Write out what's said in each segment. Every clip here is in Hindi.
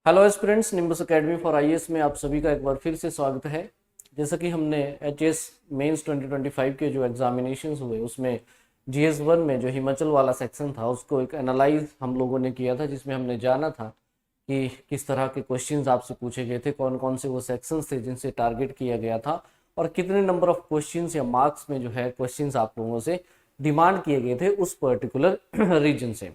Hello aspirants, nimbus academy for IAS में आप सभी का एक बार फिर से स्वागत है। जैसा कि हमने एचएस मेंस 2025 के जो एग्जामिनेशंस हुए उसमें जीएस 1 में जो हिमाचल वाला सेक्शन था उसको एक एनालाइज हम लोगों ने किया था, जिसमें हमने जाना था कि किस तरह के क्वेश्चंस आपसे पूछे गए थे, कौन कौन से वो सेक्शंस थे जिनसे टारगेट किया गया था और कितने नंबर ऑफ क्वेश्चंस या मार्क्स में जो है क्वेश्चंस आप लोगों से डिमांड किए गए थे उस पर्टिकुलर रीजन से।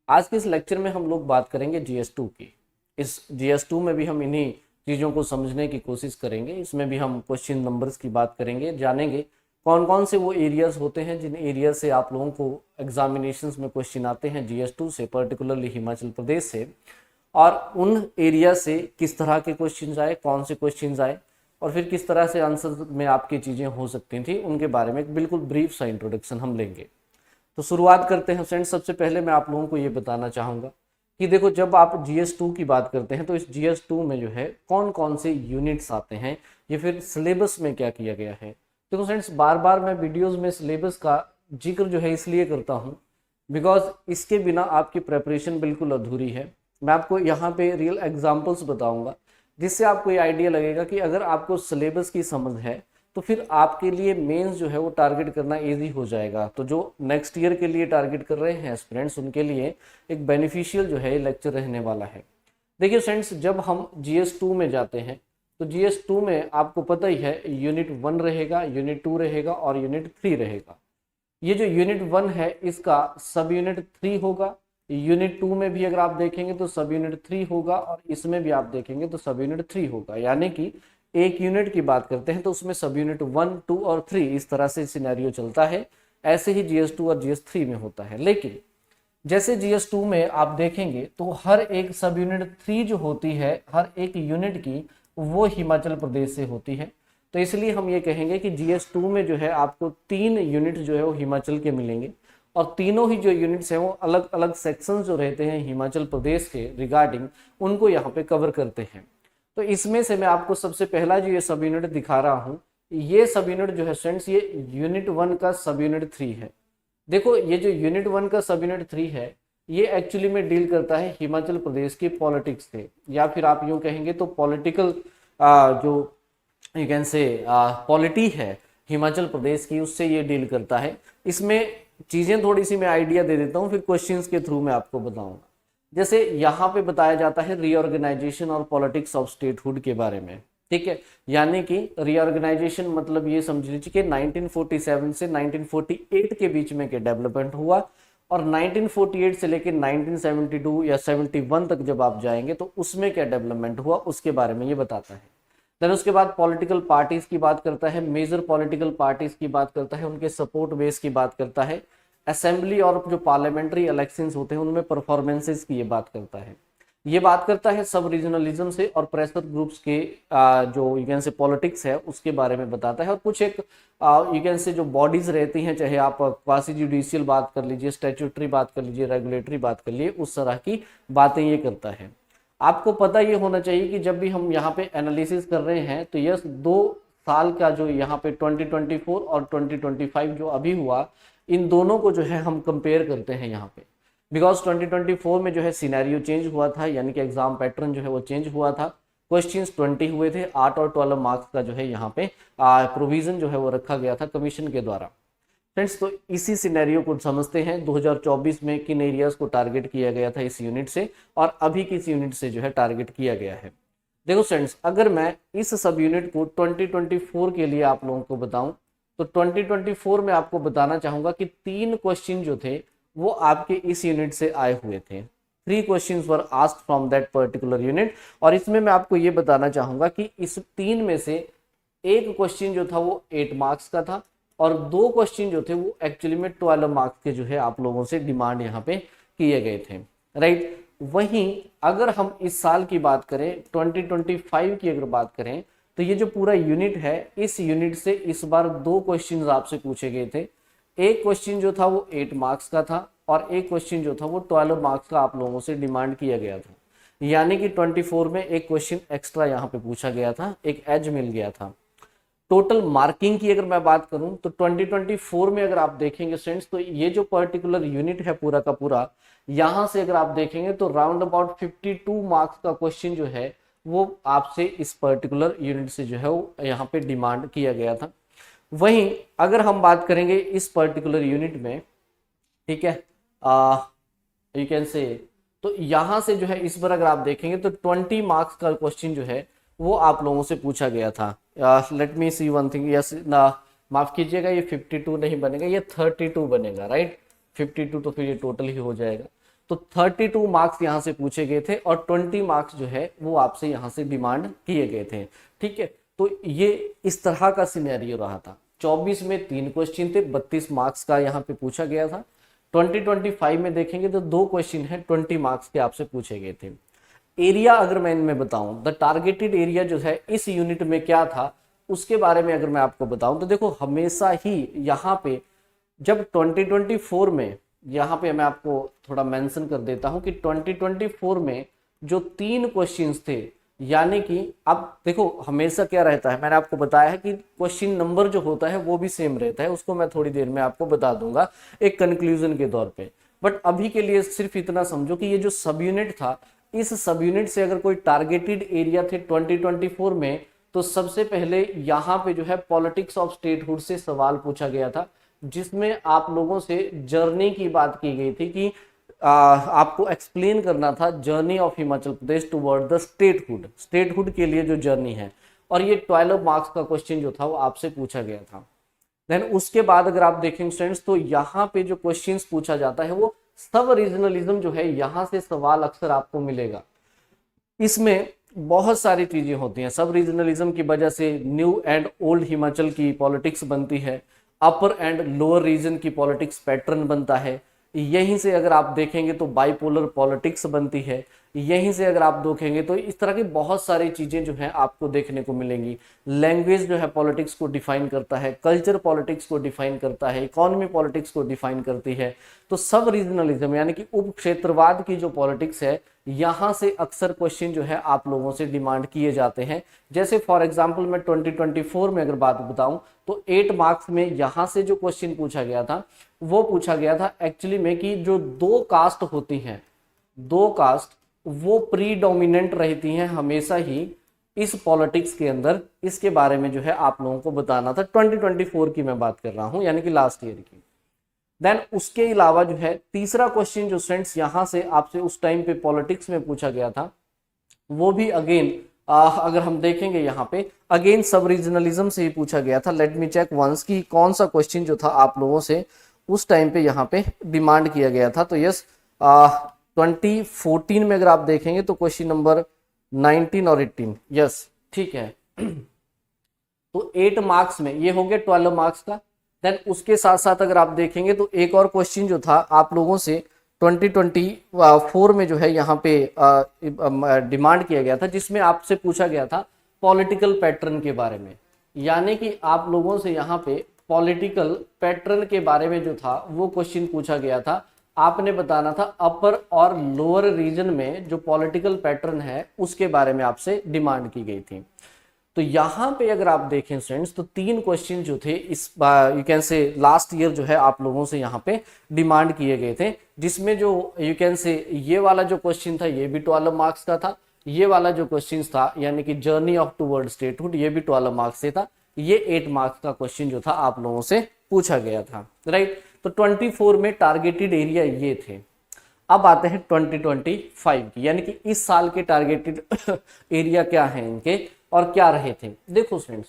आज के इस लेक्चर में हम लोग बात करेंगे जीएस 2 की। इस जीएस 2 में भी हम इन्हीं चीज़ों को समझने की कोशिश करेंगे। इसमें भी हम क्वेश्चन नंबर्स की बात करेंगे, जानेंगे कौन कौन से वो एरियाज होते हैं जिन एरिया से आप लोगों को एग्जामिनेशंस में क्वेश्चन आते हैं जीएस 2 से, पर्टिकुलरली हिमाचल प्रदेश से, और उन एरिया से किस तरह के क्वेश्चन आए, कौन से क्वेश्चन आए और फिर किस तरह से आंसर में आपकी चीज़ें हो सकती थी, उनके बारे में एक बिल्कुल ब्रीफ सा इंट्रोडक्शन हम लेंगे। तो शुरुआत करते हैं फ्रेंड्स। सबसे पहले मैं आप लोगों को ये बताना चाहूँगा कि देखो, जब आप जीएस 2 की बात करते हैं तो इस जीएस 2 में जो है कौन कौन से यूनिट्स आते हैं, ये फिर सिलेबस में क्या किया गया है। देखो फ्रेंड्स, बार बार मैं वीडियोस में सिलेबस का जिक्र जो है इसलिए करता हूँ बिकॉज इसके बिना आपकी प्रेपरेशन बिल्कुल अधूरी है। मैं आपको यहाँ पे रियल एग्जाम्पल्स बताऊँगा जिससे आपको ये आइडिया लगेगा कि अगर आपको सिलेबस की समझ है तो फिर आपके लिए मेंस जो है वो टारगेट करना इजी हो जाएगा। तो जो नेक्स्ट ईयर के लिए टारगेट कर रहे हैं स्टूडेंट्स, उनके लिए एक बेनिफिशियल जो है लेक्चर रहने वाला है। देखिए फ्रेंड्स, जब हम जीएस 2 में जाते हैं तो जीएस 2 में आपको पता ही है यूनिट 1 रहेगा, यूनिट 2 रहेगा और यूनिट 3 रहेगा। ये जो यूनिट 1 है इसका सब यूनिट 3 होगा। यूनिट 2 में भी अगर आप देखेंगे तो सब यूनिट 3 होगा और इसमें भी आप देखेंगे तो सब यूनिट 3 होगा। यानी कि एक यूनिट की बात करते हैं तो उसमें सब यूनिट 1, 2 और 3 इस तरह से सिनेरियो चलता है। ऐसे ही जीएस 2 और जीएस 3 में होता है। लेकिन जैसे जीएस 2 में आप देखेंगे तो हर एक सब यूनिट 3 जो होती है, हर एक यूनिट की, वो हिमाचल प्रदेश से होती है। तो इसलिए हम ये कहेंगे कि जीएस 2 में जो है आपको 3 यूनिट जो है वो हिमाचल के मिलेंगे और तीनों ही जो यूनिट्स हैं वो अलग अलग सेक्शन जो रहते हैं हिमाचल प्रदेश के रिगार्डिंग, उनको यहाँ पे कवर करते हैं। तो इसमें से मैं आपको सबसे पहला जो ये सब यूनिट दिखा रहा हूँ, ये सब यूनिट जो है फ्रेंड्स, ये यूनिट 1 का सब यूनिट 3 है। देखो, ये जो यूनिट 1 का सब यूनिट 3 है ये एक्चुअली में डील करता है हिमाचल प्रदेश की पॉलिटिक्स से, या फिर आप यूँ कहेंगे तो पॉलिटिकल जो यू कैन से पॉलिटी है हिमाचल प्रदेश की, उससे ये डील करता है। इसमें चीज़ें थोड़ी सी मैं आइडिया दे देता हूँ, फिर क्वेश्चंस के थ्रू मैं आपको बताऊंगा। जैसे यहाँ पे बताया जाता है रीऑर्गेनाइजेशन और पॉलिटिक्स ऑफ स्टेटहुड के बारे में, ठीक है। यानी कि रीऑर्गेनाइजेशन मतलब ये समझ लीजिए कि 1947 से 1948 के बीच में के डेवलपमेंट हुआ और 1948 से लेकर 1972 या 71 तक जब आप जाएंगे तो उसमें क्या डेवलपमेंट हुआ उसके बारे में ये बताता है। देन उसके बाद पॉलिटिकल पार्टीज की बात करता है, मेजर पॉलिटिकल पार्टीज की बात करता है, उनके सपोर्ट बेस की बात करता है, असेंबली और जो पार्लियामेंट्री इलेक्शंस होते हैं उनमें परफॉर्मेंसेस की ये बात करता है। ये बात करता है सब रीजनलिज्म से और प्रेशर ग्रुप्स के जो यू कैन से पॉलिटिक्स है उसके बारे में बताता है। और कुछ एक यू कैन से जो बॉडीज रहती हैं, चाहे आप क्वासी जुडिशियल बात कर लीजिए, स्टैट्यूटरी बात कर लीजिए, रेगुलेटरी बात कर लीजिए, उस तरह की बातें ये करता है। आपको पता ये होना चाहिए कि जब भी हम यहाँ पे एनालिसिस कर रहे हैं तो यह 2 साल का जो यहाँ पे 2024 और 2025 जो अभी हुआ, इन दोनों को जो है हम कंपेयर करते हैं यहाँ पे। बिकॉज 2024 में जो है सिनेरियो चेंज हुआ था, यानी कि एग्जाम पैटर्न जो है वो चेंज हुआ था। क्वेश्चंस 20 हुए थे, 8 और 12 मार्क्स का जो है यहाँ पे प्रोविजन जो है वो रखा गया था कमीशन के द्वारा। फ्रेंड्स, तो इसी सिनेरियो को समझते हैं 2024 में किन एरियाज को टारगेट किया गया था इस यूनिट से और अभी किस यूनिट से जो है टारगेट किया गया है। देखो फ्रेंड्स, अगर मैं इस सब यूनिट को 2024 के लिए आप लोगों को बताऊं तो 2024 में आपको बताना चाहूंगा कि 3 क्वेश्चन जो थे वो आपके इस यूनिट से आए हुए थे। 3 questions were asked from that particular unit. और इसमें मैं आपको ये बताना चाहूंगा कि इस 3 में से एक क्वेश्चन जो था वो 8 मार्क्स का था और 2 क्वेश्चन जो थे वो एक्चुअली में 12 मार्क्स के जो है आप लोगों से डिमांड यहाँ पे किए गए थे, राइट। वहीं अगर हम इस साल की बात करें, 2025 की अगर बात करें, तो ये जो पूरा यूनिट है, इस यूनिट से इस बार 2 क्वेश्चन आपसे पूछे गए थे। एक क्वेश्चन जो था वो 8 मार्क्स का था और एक क्वेश्चन जो था वो 12 मार्क्स का आप लोगों से डिमांड किया गया था। यानी कि 24 में एक क्वेश्चन एक्स्ट्रा यहाँ पे पूछा गया था, एक एज मिल गया था। टोटल मार्किंग की अगर मैं बात करूं तो 2024 में अगर आप देखेंगे स्टूडेंट्स, तो ये जो पर्टिकुलर यूनिट है पूरा का पूरा, यहां से अगर आप देखेंगे तो राउंड अबाउट 52 मार्क्स का क्वेश्चन जो है वो आपसे इस पर्टिकुलर यूनिट से जो है वो यहाँ पे डिमांड किया गया था। वहीं अगर हम बात करेंगे इस पर्टिकुलर यूनिट में, ठीक है, यू कैन से, तो यहां से जो है इस बार अगर आप देखेंगे तो 20 मार्क्स का क्वेश्चन जो है वो आप लोगों से पूछा गया था। लेट मी सी वन थिंग, यस ना, माफ कीजिएगा, ये 52 नहीं बनेगा, ये 32 बनेगा, राइट। 52 तो फिर ये टोटल ही हो जाएगा। तो 32 मार्क्स यहाँ से पूछे गए थे और 20 मार्क्स जो है वो आपसे यहाँ से डिमांड किए गए थे, ठीक है। तो ये इस तरह का सिनेरियो रहा था। 24 में 3 क्वेश्चन थे, 32 मार्क्स का यहाँ पे पूछा गया था। 2025 में देखेंगे तो 2 क्वेश्चन है, 20 मार्क्स के आपसे पूछे गए थे। एरिया अगर मैं इनमें बताऊं, द टारगेटेड एरिया जो है इस यूनिट में क्या था उसके बारे में अगर मैं आपको बताऊं, तो देखो हमेशा ही यहाँ पे जब 2024 में, यहाँ पे मैं आपको थोड़ा मेंशन कर देता हूं कि 2024 में जो 3 क्वेश्चंस थे, यानी कि अब देखो हमेशा क्या रहता है, मैंने आपको बताया है कि क्वेश्चन नंबर जो होता है वो भी सेम रहता है, उसको मैं थोड़ी देर में आपको बता दूंगा एक कंक्लूजन के तौर पे। बट अभी के लिए सिर्फ इतना समझो कि ये जो सब यूनिट था, इस सब यूनिट से अगर कोई टारगेटेड एरिया थे 2024 में, तो सबसे पहले यहाँ पे जो है पॉलिटिक्स ऑफ स्टेटहुड से सवाल पूछा गया था, जिसमें आप लोगों से जर्नी की बात की गई थी कि आपको एक्सप्लेन करना था journey of Himachal Pradesh toward the statehood, statehood के लिए जो जर्नी है। और ये 12 मार्क्स का क्वेश्चन जो था वो आपसे पूछा गया था। देन उसके बाद अगर आप देखेंगे स्टूडेंट्स, तो यहाँ पे जो क्वेश्चंस पूछा जाता है वो सब रीजनलिज्म जो है, यहाँ से सवाल अक्सर आपको मिलेगा। इसमें बहुत सारी चीजें होती हैं। सब रीजनलिज्म की वजह से न्यू एंड ओल्ड हिमाचल की पॉलिटिक्स बनती है, अपर एंड लोअर रीजन की पॉलिटिक्स पैटर्न बनता है। यहीं से अगर आप देखेंगे तो बाइपोलर पॉलिटिक्स बनती है। यहीं से अगर आप देखेंगे तो इस तरह की बहुत सारी चीजें जो है आपको देखने को मिलेंगी। लैंग्वेज जो है पॉलिटिक्स को डिफाइन करता है, कल्चर पॉलिटिक्स को डिफाइन करता है, इकोनॉमी पॉलिटिक्स को डिफाइन करती है। तो सब रीजनलिज्म यानी कि उप क्षेत्रवाद की जो पॉलिटिक्स है, यहाँ से अक्सर क्वेश्चन जो है आप लोगों से डिमांड किए जाते हैं। जैसे फॉर एग्जांपल मैं 2024 में अगर बात बताऊं तो 8 मार्क्स में यहाँ से जो क्वेश्चन पूछा गया था वो पूछा गया था एक्चुअली में कि जो 2 कास्ट होती हैं, 2 कास्ट वो प्रीडोमिनेंट रहती हैं हमेशा ही इस पॉलिटिक्स के अंदर। इसके बारे में जो है आप लोगों को बताना था। 2024 की मैं बात कर रहा हूं, यानी कि लास्ट ईयर की। देन उसके अलावा जो है तीसरा क्वेश्चन जो स्टूडेंट्स यहाँ से आपसे उस टाइम पे पॉलिटिक्स में पूछा गया था, वो भी अगेन अगर हम देखेंगे यहाँ पे अगेन सब रीजनलिज्म से ही पूछा गया था। लेट मी चेक वंस की कौन सा क्वेश्चन जो था आप लोगों से उस टाइम पे यहाँ पे डिमांड किया गया था। तो यस 2014 में अगर आप देखेंगे तो क्वेश्चन नंबर 19 और 18, यस ठीक है। तो 8 मार्क्स में ये हो गया 12 मार्क्स का। देन उसके साथ साथ अगर आप देखेंगे तो एक और क्वेश्चन जो था आप लोगों से 2024 में जो है यहाँ पे डिमांड किया गया था, जिसमें आपसे पूछा गया था पॉलिटिकल पैटर्न के बारे में। यानी कि आप लोगों से यहाँ पे पॉलिटिकल पैटर्न के बारे में जो था वो क्वेश्चन पूछा गया था। आपने बताना था अपर और लोअर रीजन में जो पॉलिटिकल पैटर्न है उसके बारे में आपसे डिमांड की गई थी। तो यहाँ पे अगर आप देखें स्टूडेंट्स तो 3 क्वेश्चन जो थे इस यू कैन से लास्ट ईयर जो है आप लोगों से यहाँ पे डिमांड किए गए थे, जिसमें जो यू कैन से ये वाला जो क्वेश्चन था ये भी 12 मार्क्स का था। ये वाला जो क्वेश्चन था यानी कि जर्नी ऑफ टुवर्ड स्टेटहुड, ये भी 12 मार्क्स से था। ये 8 मार्क्स का क्वेश्चन जो था आप लोगों से पूछा गया था, राइट। तो 24 में टारगेटेड एरिया ये थे। अब आते हैं 2025 की, यानी कि इस साल के टारगेटेड एरिया क्या है इनके और क्या रहे थे। देखो फ्रेंड्स,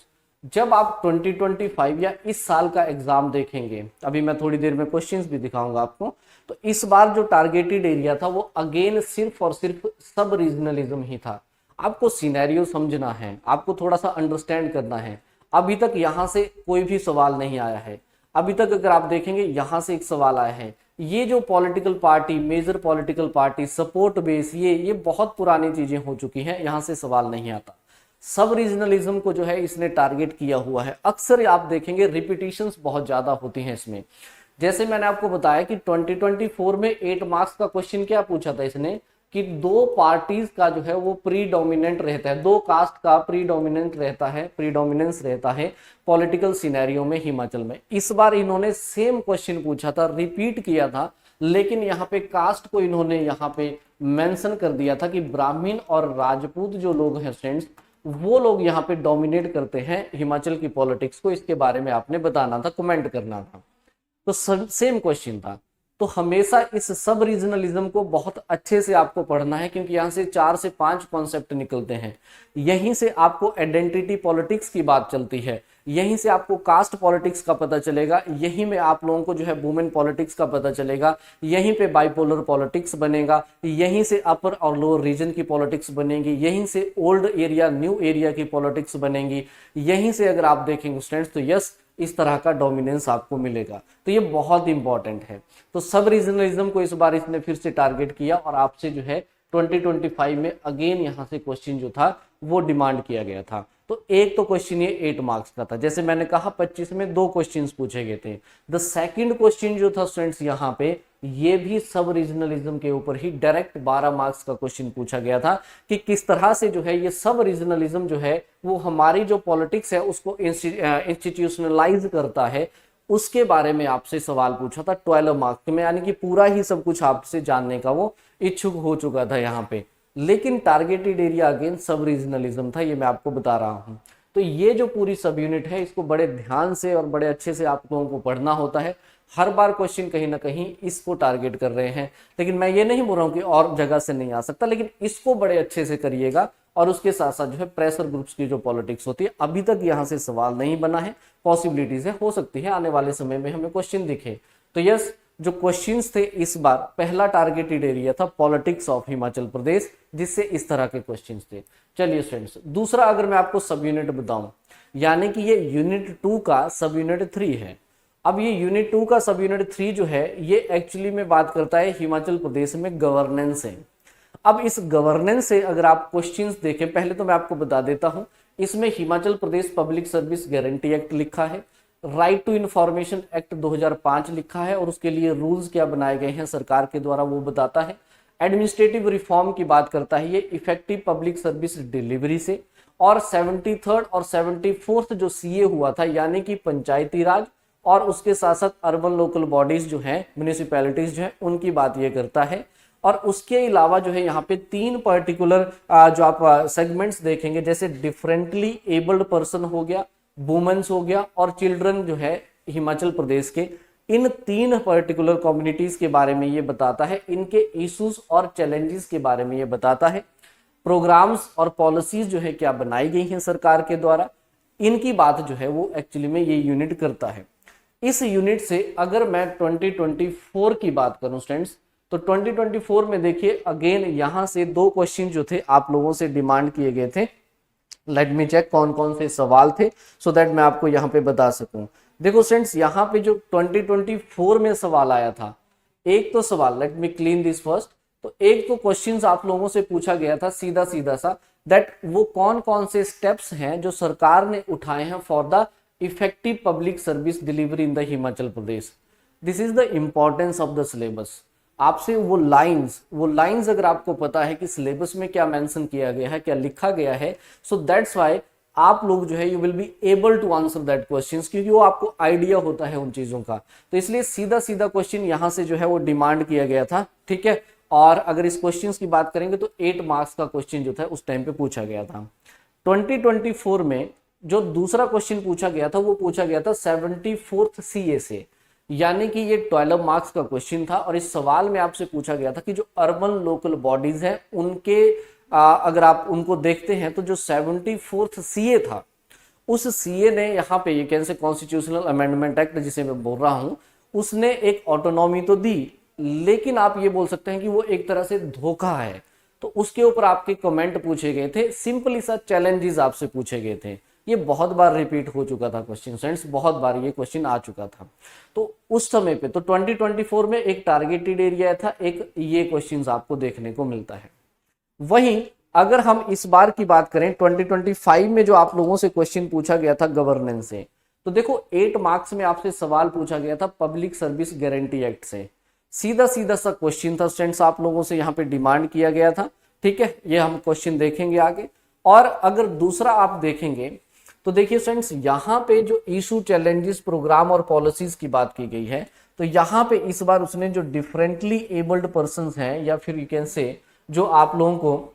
जब आप 2025 या इस साल का एग्जाम देखेंगे, अभी मैं थोड़ी देर में क्वेश्चंस भी दिखाऊंगा आपको, तो इस बार जो टारगेटेड एरिया था वो अगेन सिर्फ और सिर्फ सब रीजनलिज्म ही था। आपको सिनेरियो समझना है, आपको थोड़ा सा अंडरस्टैंड करना है। अभी तक यहाँ से कोई भी सवाल नहीं आया है। अभी तक अगर आप देखेंगे यहाँ से एक सवाल आया है। ये जो political party, major political party, support base, ये बहुत पुरानी चीजें हो चुकी हैं, यहाँ से सवाल नहीं आता। सब रीजनलिज्म को जो है इसने टारगेट किया हुआ है। अक्सर आप देखेंगे रिपीटिशंस बहुत ज्यादा होती हैं इसमें। जैसे मैंने आपको बताया कि 2024 में 8 मार्क्स का क्वेश्चन क्या पूछा था इसने, कि दो पार्टीज का जो है वो प्रीडोमिनेंट रहता है, दो कास्ट का प्रीडोमिनेंट रहता है, प्रीडोमिनेंस रहता है पॉलिटिकल सिनेरियो में हिमाचल में। इस बार इन्होंने सेम क्वेश्चन पूछा था, रिपीट किया था, लेकिन यहाँ पे कास्ट को इन्होंने यहाँ पे मेंशन कर दिया था कि ब्राह्मण और राजपूत जो लोग हैं फ्रेंड्स, वो लोग यहाँ पे डोमिनेट करते हैं हिमाचल की पॉलिटिक्स को। इसके बारे में आपने बताना था, कमेंट करना था। तो सेम क्वेश्चन था। तो हमेशा इस सब रीजनलिज्म को बहुत अच्छे से आपको पढ़ना है, क्योंकि यहाँ से 4 से 5 कॉन्सेप्ट निकलते हैं। यहीं से आपको आइडेंटिटी पॉलिटिक्स की बात चलती है, यहीं से आपको कास्ट पॉलिटिक्स का पता चलेगा, यहीं में आप लोगों को जो है वुमेन पॉलिटिक्स का पता चलेगा, यहीं पे बाइपोलर पॉलिटिक्स बनेगा, यहीं से अपर और लोअर रीजन की पॉलिटिक्स बनेगी, यहीं से ओल्ड एरिया न्यू एरिया की पॉलिटिक्स बनेगी, यहीं से अगर आप देखेंगे स्टूडेंट्स तो यस इस तरह का डोमिनेंस आपको मिलेगा। तो ये बहुत इंपॉर्टेंट है। तो सब रीजनलिज्म को इस बार इसने फिर से टारगेट किया और आपसे जो है 2025 में अगेन यहाँ से क्वेश्चन जो था वो डिमांड किया गया था। तो एक तो क्वेश्चन ये 8 मार्क्स का था, जैसे मैंने कहा 25 में 2 क्वेश्चंस पूछे गए थे। द सेकंड क्वेश्चन जो था स्टूडेंट्स यहाँ पे ये भी सब रीजनलिज्म के ऊपर ही डायरेक्ट 12 मार्क्स का क्वेश्चन पूछा गया था कि किस तरह से जो है ये सब रीजनलिज्म जो है वो हमारी जो पॉलिटिक्स है उसको इंस्टीट्यूशनलाइज करता है, उसके बारे में आपसे सवाल पूछा था 12 मार्क्स में। यानी कि पूरा ही सब कुछ आपसे जानने का वो इच्छुक हो चुका था यहाँ पे, लेकिन टारगेटेड एरिया अगेन सब रीजनलिज्म था, ये मैं आपको बता रहा हूँ। तो ये जो पूरी सब यूनिट है इसको बड़े ध्यान से और बड़े अच्छे से आप लोगों को पढ़ना होता है। हर बार क्वेश्चन कहीं ना कहीं इसको टारगेट कर रहे हैं, लेकिन मैं ये नहीं बोल रहा हूँ कि और जगह से नहीं आ सकता, लेकिन इसको बड़े अच्छे से करिएगा। और उसके साथ साथ जो है प्रेशर ग्रुप्स की जो पॉलिटिक्स होती है, अभी तक यहाँ से सवाल नहीं बना है, पॉसिबिलिटीज है, हो सकती है आने वाले समय में हमें क्वेश्चन दिखे। तो यस जो क्वेश्चंस थे इस बार, पहला टारगेटेड एरिया था पॉलिटिक्स ऑफ हिमाचल प्रदेश, जिससे इस तरह के क्वेश्चंस थे। चलिए स्टूडेंट्स, दूसरा अगर मैं आपको सब यूनिट बताऊं, यानी कि ये यूनिट 2 का सब यूनिट 3 है। अब ये यूनिट 2 का सब यूनिट 3 जो है ये एक्चुअली में बात करता है हिमाचल प्रदेश में गवर्नेंस से। अब इस गवर्नेंस से अगर आप क्वेश्चंस देखें, पहले तो मैं आपको बता देता हूं, इसमें Himachal Pradesh public service guarantee act लिखा है, राइट टू इंफॉर्मेशन एक्ट 2005 लिखा है, और उसके लिए रूल्स क्या बनाए गए हैं सरकार के द्वारा वो बताता है। एडमिनिस्ट्रेटिव रिफॉर्म की बात करता है ये इफेक्टिव पब्लिक सर्विस डिलीवरी से, और 73rd और 74th जो सीए हुआ था, यानी कि पंचायती राज और उसके साथ साथ अर्बन लोकल बॉडीज जो हैं, म्यूनिसिपैलिटीज जो हैं, उनकी बात ये करता है। और उसके अलावा जो है यहाँ पे 3 पर्टिकुलर जो आप सेगमेंट्स देखेंगे, जैसे डिफरेंटली एबल्ड पर्सन हो गया, वुमेन्स हो गया, और चिल्ड्रन जो है हिमाचल प्रदेश के, इन 3 पर्टिकुलर कम्युनिटीज के बारे में ये बताता है, इनके इश्यूज और चैलेंजेस के बारे में ये बताता है। प्रोग्राम्स और पॉलिसीज जो है क्या बनाई गई हैं सरकार के द्वारा, इनकी बात जो है वो एक्चुअली में ये यूनिट करता है। इस यूनिट से अगर मैं 2024 की बात करूं स्टूडेंट्स, तो 2024 में देखिए अगेन यहां से 2 क्वेश्चन जो थे आप लोगों से डिमांड किए गए थे। लेट मी चेक कौन कौन से सवाल थे, सो दैट मैं आपको यहाँ पे बता सकूं। देखो स्टूडेंट्स, यहाँ पे जो 2024 में सवाल आया था, एक तो सवाल, let me clean this first, तो एक तो क्वेश्चंस आप लोगों से पूछा गया था सीधा सीधा सा, दैट वो कौन कौन से स्टेप्स हैं जो सरकार ने उठाए हैं for the effective public service delivery in the Himachal Pradesh. This is the importance of the syllabus. आपसे वो लाइंस अगर आपको पता है कि सिलेबस में क्या मेंशन किया गया है, क्या लिखा गया है, सो दैट्स व्हाई आप लोग जो है you will be able to answer that questions, क्योंकि वो आपको आइडिया होता है उन चीजों का। तो इसलिए सीधा सीधा क्वेश्चन यहाँ से जो है वो डिमांड किया गया था, ठीक है। और अगर इस क्वेश्चन की बात करेंगे तो 8 मार्क्स का क्वेश्चन जो था उस टाइम पे पूछा गया था। 2024 में जो दूसरा क्वेश्चन पूछा गया था वो पूछा गया था 74th सीए से, यानी कि ये 12 मार्क्स का क्वेश्चन था। और इस सवाल में आपसे पूछा गया था कि जो अर्बन लोकल बॉडीज हैं उनके अगर आप उनको देखते हैं तो जो 74th सीए था, उस सीए ने यहाँ पे ये कैसे कॉन्स्टिट्यूशनल अमेंडमेंट एक्ट जिसे मैं बोल रहा हूँ, उसने एक ऑटोनॉमी तो दी, लेकिन आप ये बोल सकते हैं कि वो एक तरह से धोखा है। तो उसके ऊपर आपके कमेंट पूछे गए थे, सिंपली सा चैलेंजेस आपसे पूछे गए थे। ये बहुत बार रिपीट हो चुका था क्वेश्चन फ्रेंड्स, बहुत बार ये क्वेश्चन आ चुका था। तो उस समय पे तो 2024 में एक टारगेटेड एरिया था, एक ये क्वेश्चंस आपको देखने को मिलता है। वहीं अगर हम इस बार की बात करें 2025 में जो आप लोगों से क्वेश्चन पूछा गया था गवर्नेंस से, तो देखो 8 मार्क्स में आपसे सवाल पूछा गया था पब्लिक सर्विस गारंटी एक्ट से। सीधा सीधा सा क्वेश्चन था स्टूडेंट्स, आप लोगों से यहाँ पे डिमांड किया गया था। ठीक है, ये हम क्वेश्चन देखेंगे आगे। और अगर दूसरा आप देखेंगे तो देखिए स्टूडेंट्स, यहाँ पे जो इशू, चैलेंजेस, प्रोग्राम और पॉलिसीज की बात की गई है, तो यहाँ पे इस बार उसने जो डिफरेंटली एबल्ड पर्सन हैं, या फिर यू कैन से जो आप लोगों को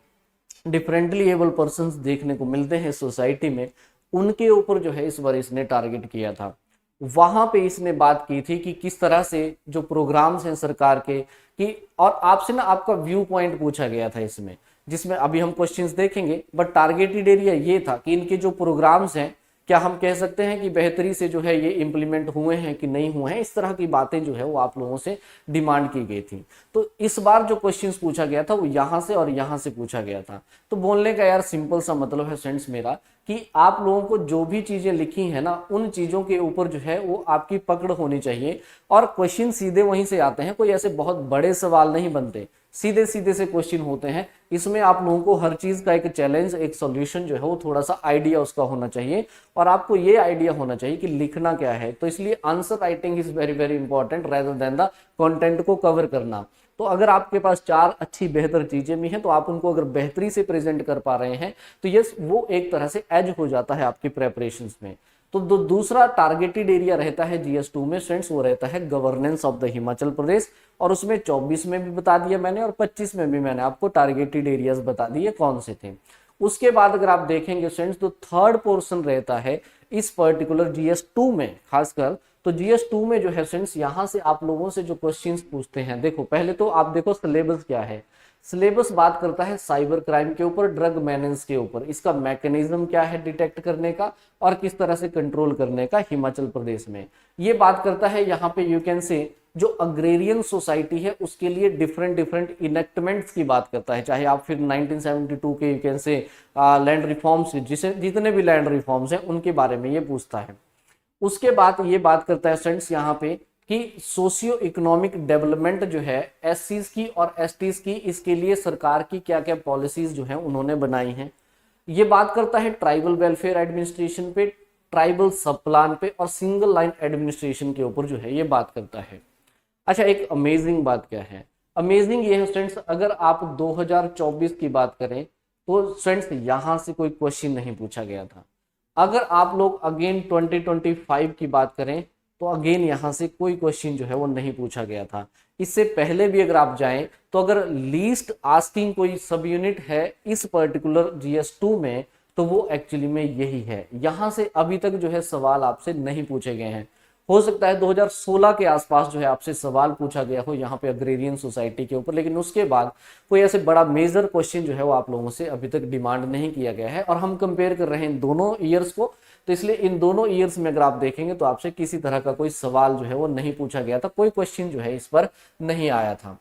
डिफरेंटली एबल पर्संस देखने को मिलते हैं सोसाइटी में, उनके ऊपर जो है इस बार इसने टारगेट किया था। वहां पे इसने बात की थी कि किस तरह से जो प्रोग्राम्स हैं सरकार के, कि और आपसे ना आपका व्यू पॉइंट पूछा गया था इसमें, जिसमें अभी हम क्वेश्चंस देखेंगे, बट टारगेटेड एरिया ये था कि इनके जो प्रोग्राम्स हैं, क्या हम कह सकते हैं कि बेहतरी से जो है ये इंप्लीमेंट हुए हैं कि नहीं हुए हैं, इस तरह की बातें जो है वो आप लोगों से डिमांड की गई थी। तो इस बार जो क्वेश्चंस पूछा गया था वो यहाँ से और यहाँ से पूछा गया था। तो बोलने का यार सिंपल सा मतलब है फ्रेंड्स मेरा, कि आप लोगों को जो भी चीजें लिखी है ना, उन चीजों के ऊपर जो है वो आपकी पकड़ होनी चाहिए, और क्वेश्चन सीधे वहीं से आते हैं, कोई ऐसे बहुत बड़े सवाल नहीं बनते, सीधे सीधे से क्वेश्चन होते हैं। इसमें आप लोगों को हर चीज का एक चैलेंज, एक सॉल्यूशन जो है वो थोड़ा सा आइडिया उसका होना चाहिए, और आपको ये आइडिया होना चाहिए कि लिखना क्या है। तो इसलिए answer writing is very very important rather than the content को कवर करना। तो अगर आपके पास 4 अच्छी बेहतर चीजें भी हैं, तो आप उनको अगर बेहतरी से प्रेजेंट कर पा रहे हैं, तो यस वो एक तरह से एज हो जाता है आपकी प्रेपरेशंस में। तो दूसरा टारगेटेड एरिया रहता है GS2 में स्टूडेंट्स, वो रहता है governance of the Himachal Pradesh, और उसमें 24 में भी बता दिया मैंने, और 25 में भी मैंने आपको टारगेटेड एरियाज बता दिए कौन से थे। उसके बाद अगर आप देखेंगे स्टूडेंट्स, तो थर्ड पोर्शन रहता है इस पर्टिकुलर GS2 में खासकर। तो GS2 में जो है स्टूडेंट्स, यहाँ से आप लोगों से जो क्वेश्चंस पूछते हैं, देखो पहले तो आप देखो सिलेबस क्या है। सिलेबस बात करता है साइबर क्राइम के ऊपर, ड्रग मैनेज के ऊपर, इसका मैकेनिज्म क्या है डिटेक्ट करने का और किस तरह से कंट्रोल करने का हिमाचल प्रदेश में। ये बात करता है यहाँ पे यू कैन से जो अग्रेरियन सोसाइटी है उसके लिए डिफरेंट डिफरेंट इनेक्टमेंट्स की बात करता है, चाहे आप फिर 1972 के यू कैन से लैंड रिफॉर्म्स, जिसे जितने भी लैंड रिफॉर्म्स हैं उनके बारे में ये पूछता है। उसके बाद ये बात करता है स्टूडेंट्स यहाँ पे कि सोशियो इकोनॉमिक डेवलपमेंट जो है SCs की और STs की, इसके लिए सरकार की क्या क्या पॉलिसीज जो है उन्होंने बनाई हैं। ये बात करता है ट्राइबल वेलफेयर एडमिनिस्ट्रेशन पे, ट्राइबल सब प्लान पे, और सिंगल लाइन एडमिनिस्ट्रेशन के ऊपर जो है ये बात करता है। अच्छा, एक अमेजिंग बात क्या है, अमेजिंग ये है स्टूडेंट्स, अगर आप 2024 की बात करें तो स्टूडेंट्स यहाँ से कोई क्वेश्चन नहीं पूछा गया था। अगर आप लोग अगेन 2025 की बात करें तो अगेन यहाँ से कोई क्वेश्चन जो है वो नहीं पूछा गया था। इससे पहले भी अगर आप जाएं तो अगर लीस्ट आस्किंग कोई सब यूनिट है इस पर्टिकुलर GS2 में, तो वो एक्चुअली में यही है। यहाँ से अभी तक जो है सवाल आपसे नहीं पूछे गए हैं। हो सकता है 2016 के आसपास जो है आपसे सवाल पूछा गया हो यहाँ पे अग्रेरियन सोसाइटी के ऊपर, लेकिन उसके बाद कोई ऐसे बड़ा मेजर क्वेश्चन जो है वो आप लोगों से अभी तक डिमांड नहीं किया गया है। और हम कंपेयर कर रहे हैं इन दोनों ईयर्स को, तो इसलिए इन दोनों ईयर्स में अगर आप देखेंगे तो आपसे किसी तरह का कोई सवाल जो है वो नहीं पूछा गया था, कोई क्वेश्चन जो है इस पर नहीं आया था।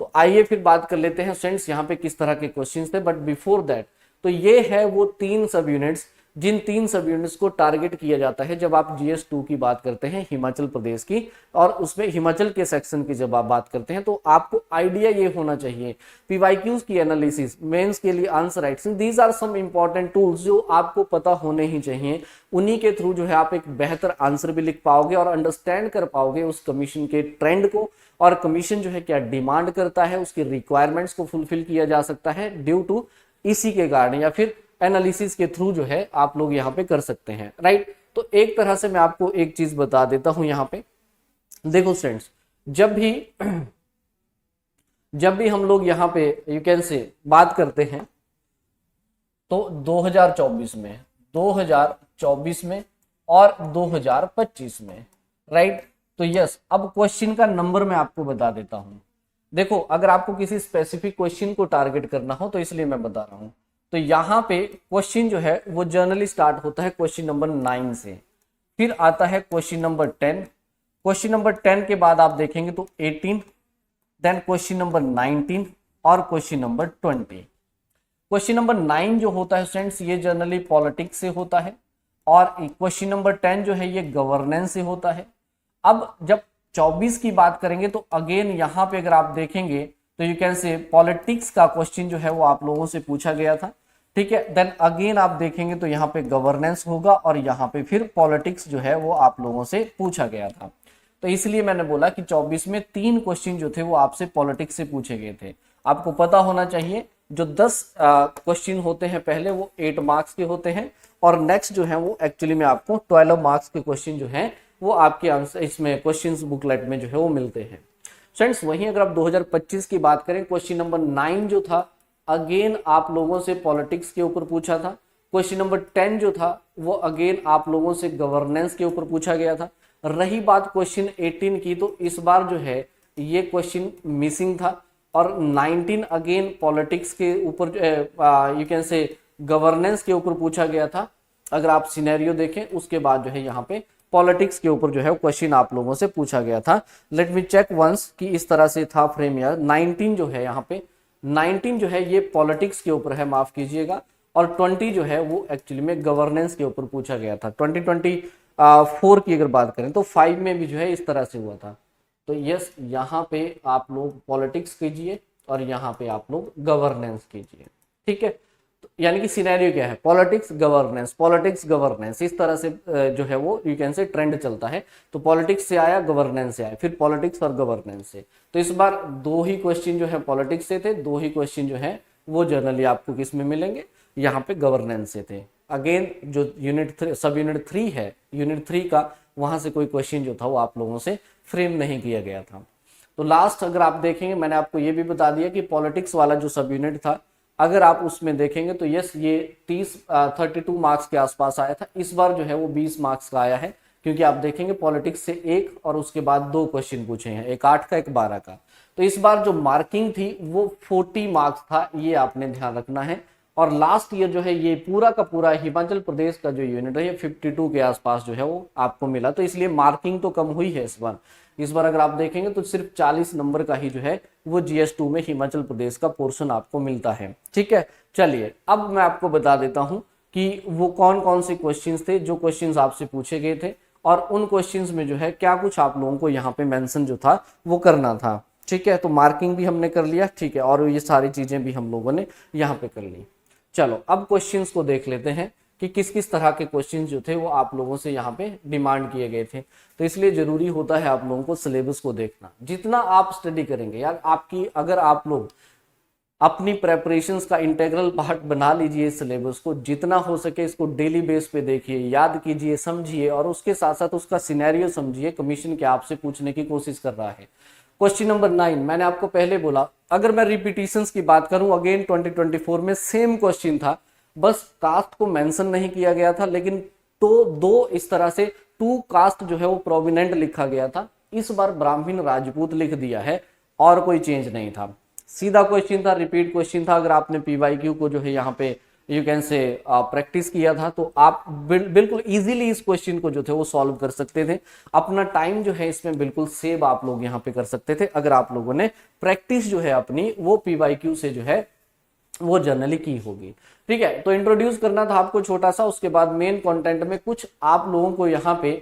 तो आइए फिर बात कर लेते हैं स्टूडेंट्स यहाँ पे किस तरह के क्वेश्चन थे। बट बिफोर दैट, तो ये है वो 3 सब यूनिट्स, जिन 3 सब यूनिट्स को टारगेट किया जाता है जब आप GS2 की बात करते हैं हिमाचल प्रदेश की, और उसमें हिमाचल के सेक्शन की जब आप बात करते हैं तो आपको आइडिया ये होना चाहिए PYQs की एनालिसिस, मेंस के लिए answer writing, these are some important tools जो आपको पता होने ही चाहिए। उन्हीं के थ्रू जो है आप एक बेहतर आंसर भी लिख पाओगे और अंडरस्टैंड कर पाओगे उस कमीशन के ट्रेंड को, और कमीशन जो है क्या डिमांड करता है, उसकी रिक्वायरमेंट्स को फुलफिल किया जा सकता है ड्यू टू इसी के कारण, या फिर एनालिसिस के थ्रू जो है आप लोग यहाँ पे कर सकते हैं, राइट। तो एक तरह से मैं आपको एक चीज बता देता हूं यहाँ पे, देखो स्टूडेंट्स, जब भी हम लोग यहाँ पे यू कैन से बात करते हैं तो 2024 में और 2025 में, राइट। तो यस, अब क्वेश्चन का नंबर मैं आपको बता देता हूं। देखो, अगर आपको किसी स्पेसिफिक क्वेश्चन को टारगेट करना हो तो इसलिए मैं बता रहा हूं। तो यहाँ पे क्वेश्चन जो है वो जनरली स्टार्ट होता है क्वेश्चन नंबर 9 से, फिर आता है क्वेश्चन नंबर 10, क्वेश्चन नंबर 10 के बाद आप देखेंगे तो 18, देन क्वेश्चन नंबर 19 और क्वेश्चन नंबर 20। क्वेश्चन नंबर 9 जो होता है स्टूडेंट्स ये जनरली पॉलिटिक्स से होता है, और क्वेश्चन नंबर 10 जो है ये गवर्नेंस से होता है। अब जब 24 की बात करेंगे तो अगेन यहाँ पे अगर आप देखेंगे तो यू कैन से पॉलिटिक्स का क्वेश्चन जो है वो आप लोगों से पूछा गया था, ठीक है। देन अगेन आप देखेंगे तो यहाँ पे गवर्नेंस होगा और यहाँ पे फिर पॉलिटिक्स जो है वो आप लोगों से पूछा गया था। तो तो इसलिए मैंने बोला कि 24 में 3 क्वेश्चन जो थे वो आपसे पॉलिटिक्स से पूछे गए थे। आपको पता होना चाहिए जो 10 क्वेश्चन होते हैं पहले वो 8 मार्क्स के होते हैं, और नेक्स्ट जो है वो एक्चुअली में आपको 12 मार्क्स के क्वेश्चन जो हैं वो आपके आंसर इसमें क्वेश्चंस बुकलेट में जो है वो मिलते हैं। फ्रेंड्स वहीं अगर आप 2025 की बात करें, क्वेश्चन नंबर 9 जो था अगेन आप लोगों से पॉलिटिक्स के ऊपर पूछा था। क्वेश्चन नंबर 10 जो था वो अगेन आप लोगों से गवर्नेंस के ऊपर पूछा गया था। रही बात क्वेश्चन 18 की, तो इस बार जो है ये क्वेश्चन मिसिंग था, और 19 अगेन पॉलिटिक्स के ऊपर यू कैन से गवर्नेंस के ऊपर पूछा गया था। अगर आप सिनेरियो देखें उसके बाद जो है यहाँ पे पॉलिटिक्स के ऊपर जो है क्वेश्चन आप लोगों से पूछा गया था। लेट मी चेक वंस कि इस तरह से था फ्रेम यार। 19 जो है यहाँ पे 19 जो है ये पॉलिटिक्स के ऊपर है, माफ कीजिएगा, और 20 जो है वो एक्चुअली में गवर्नेंस के ऊपर पूछा गया था। 2024 की अगर बात करें तो 5 में भी जो है इस तरह से हुआ था। तो यस यहाँ पे आप लोग पॉलिटिक्स कीजिए और यहाँ पे आप लोग गवर्नेंस कीजिए, ठीक है। तो यानी कि सिनेरियो क्या है, पॉलिटिक्स गवर्नेंस, इस तरह से जो है वो यू कैन से ट्रेंड चलता है। तो पॉलिटिक्स से आया, गवर्नेंस से आया, फिर पॉलिटिक्स और गवर्नेंस से। तो इस बार 2 ही क्वेश्चन जो है पॉलिटिक्स से थे, 2 ही क्वेश्चन जो है वो जनरली आपको किस में मिलेंगे, यहाँ पे गवर्नेंस से थे। अगेन जो यूनिट 3 सब यूनिट 3 है, यूनिट 3 का वहां से कोई क्वेश्चन जो था वो आप लोगों से फ्रेम नहीं किया गया था। तो लास्ट अगर आप देखेंगे, मैंने आपको ये भी बता दिया कि पॉलिटिक्स वाला जो सब यूनिट था अगर आप उसमें देखेंगे तो यस ये 32 मार्क्स के आसपास आया था। इस बार जो है वो 20 मार्क्स का आया है, क्योंकि आप देखेंगे पॉलिटिक्स से 1 और उसके बाद 2 क्वेश्चन पूछे हैं, एक 8 का एक 12 का। तो इस बार जो मार्किंग थी वो 40 मार्क्स था, ये आपने ध्यान रखना है। और लास्ट ईयर जो है ये पूरा का पूरा हिमाचल प्रदेश का जो यूनिट है ये 52 के आसपास जो है वो आपको मिला। तो इसलिए मार्किंग तो कम हुई है इस बार अगर आप देखेंगे तो सिर्फ 40 नंबर का ही जो है वो GS2 में हिमाचल प्रदेश का पोर्शन आपको मिलता है, ठीक है। चलिए अब मैं आपको बता देता हूं कि वो कौन कौन से क्वेश्चंस थे जो क्वेश्चंस आपसे पूछे गए थे, और उन क्वेश्चंस में जो है क्या कुछ आप लोगों को यहाँ पे मेंशन जो था वो करना था, ठीक है। तो मार्किंग भी हमने कर लिया, ठीक है, और ये सारी चीजें भी हम लोगों ने यहाँ पे कर ली। चलो अब क्वेश्चंस को देख लेते हैं कि किस किस तरह के क्वेश्चंस जो थे वो आप लोगों से यहाँ पे डिमांड किए गए थे। तो इसलिए जरूरी होता है आप लोगों को सिलेबस को देखना। जितना आप स्टडी करेंगे यार, आपकी अगर आप लोग अपनी प्रेपरेशंस का इंटीग्रल पार्ट बना लीजिए सिलेबस को, जितना हो सके इसको डेली बेस पे देखिए, याद कीजिए, समझिए, और उसके साथ साथ उसका सिनेरियो समझिए, कमीशन क्या आपसे पूछने की कोशिश कर रहा है। क्वेश्चन नंबर 9 मैंने आपको पहले बोला, अगर मैं रिपीटिशंस की बात करूं अगेन 2024 में सेम क्वेश्चन था, बस कास्ट को मेंशन नहीं किया गया था, लेकिन तो 2 इस तरह से 2 कास्ट जो है वो प्रोमिनेंट लिखा गया था। इस बार ब्राह्मण राजपूत लिख दिया है और कोई चेंज नहीं था, सीधा क्वेश्चन था, रिपीट क्वेश्चन था। अगर आपने PYQ को जो है यहाँ पे यू कैन से प्रैक्टिस किया था तो आप बिल्कुल इजीली इस क्वेश्चन को जो थे वो सॉल्व कर सकते थे। अपना टाइम जो है इसमें बिल्कुल सेव आप लोग यहाँ पे कर सकते थे अगर आप लोगों ने प्रैक्टिस जो है अपनी वो PYQ से जो है वो जनरली की होगी, ठीक है। तो इंट्रोड्यूस करना था आपको छोटा सा, उसके बाद मेन कंटेंट में कुछ आप लोगों को यहाँ पे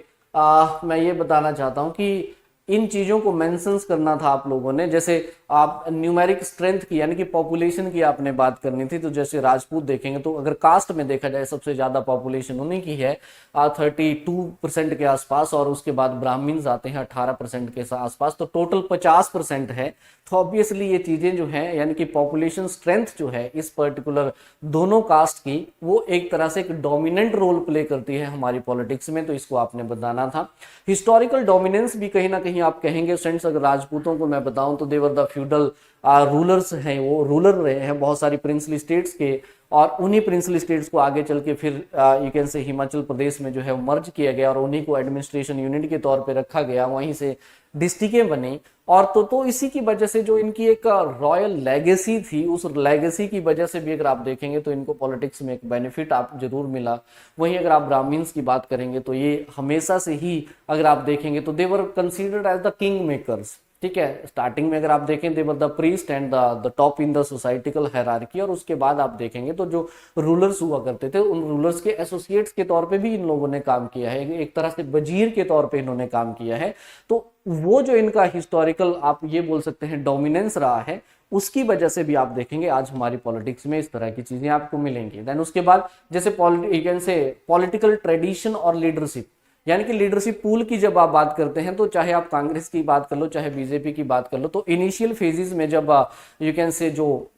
मैं ये बताना चाहता हूँ कि इन चीजों को मेंशंस करना था आप लोगों ने। जैसे आप न्यूमेरिक स्ट्रेंथ की यानी कि पॉपुलेशन की आपने बात करनी थी, तो जैसे राजपूत देखेंगे तो अगर कास्ट में देखा जाए सबसे ज्यादा पॉपुलेशन उन्हीं की है 32% के आसपास, और उसके बाद ब्राह्मण्स आते हैं 18% के आसपास, तो टोटल 50% है। तो ऑब्वियसली ये चीजें जो है यानी कि पॉपुलेशन स्ट्रेंथ जो है इस पर्टिकुलर दोनों कास्ट की वो एक तरह से एक डोमिनेंट रोल प्ले करती है हमारी पॉलिटिक्स में, तो इसको आपने बताना था। हिस्टोरिकल डोमिनेंस भी कहीं ना कहीं आप कहेंगे फ्रेंड्स, अगर राजपूतों को मैं बताऊं तो देवर द फ्यूडल रूलर्स हैं, वो रूलर रहे हैं बहुत सारी प्रिंसली स्टेट्स के, और उन्हीं प्रिंसली स्टेट्स को आगे चल के फिर यू कैन से हिमाचल प्रदेश में जो है मर्ज किया गया और उन्हीं को एडमिनिस्ट्रेशन यूनिट के तौर पे रखा गया, वहीं से डिस्ट्रिक्टें बनी। और तो इसी की वजह से जो इनकी एक रॉयल लेगेसी थी, उस लेगेसी की वजह से भी अगर आप देखेंगे तो इनको पॉलिटिक्स में एक बेनिफिट आप जरूर मिला। वहीं अगर आप ब्राह्मण्स की बात करेंगे तो ये हमेशा से ही अगर आप देखेंगे तो they were considered as the king makers, ठीक है। स्टार्टिंग में अगर आप देखें they were the priest and the top in the societical hierarchy, और उसके बाद आप देखेंगे तो जो रूलर्स हुआ करते थे उन रूलर्स के एसोसिएट्स के तौर पे भी इन लोगों ने काम किया है, एक तरह से वजीर के तौर पे इन्होंने काम किया है। तो वो जो इनका हिस्टोरिकल आप ये बोल सकते हैं डोमिनेंस रहा है, उसकी वजह से भी आप देखेंगे आज हमारी पॉलिटिक्स में इस तरह की चीजें आपको मिलेंगी। देन उसके बाद जैसे पॉलिटिकल ट्रेडिशन और लीडरशिप, यानी कि लीडरशिप पूल की जब आप बात करते हैं तो चाहे आप कांग्रेस की बात कर लो चाहे बीजेपी की बात कर लो, तो इनिशियल फेजेस में जब यू कैन से जो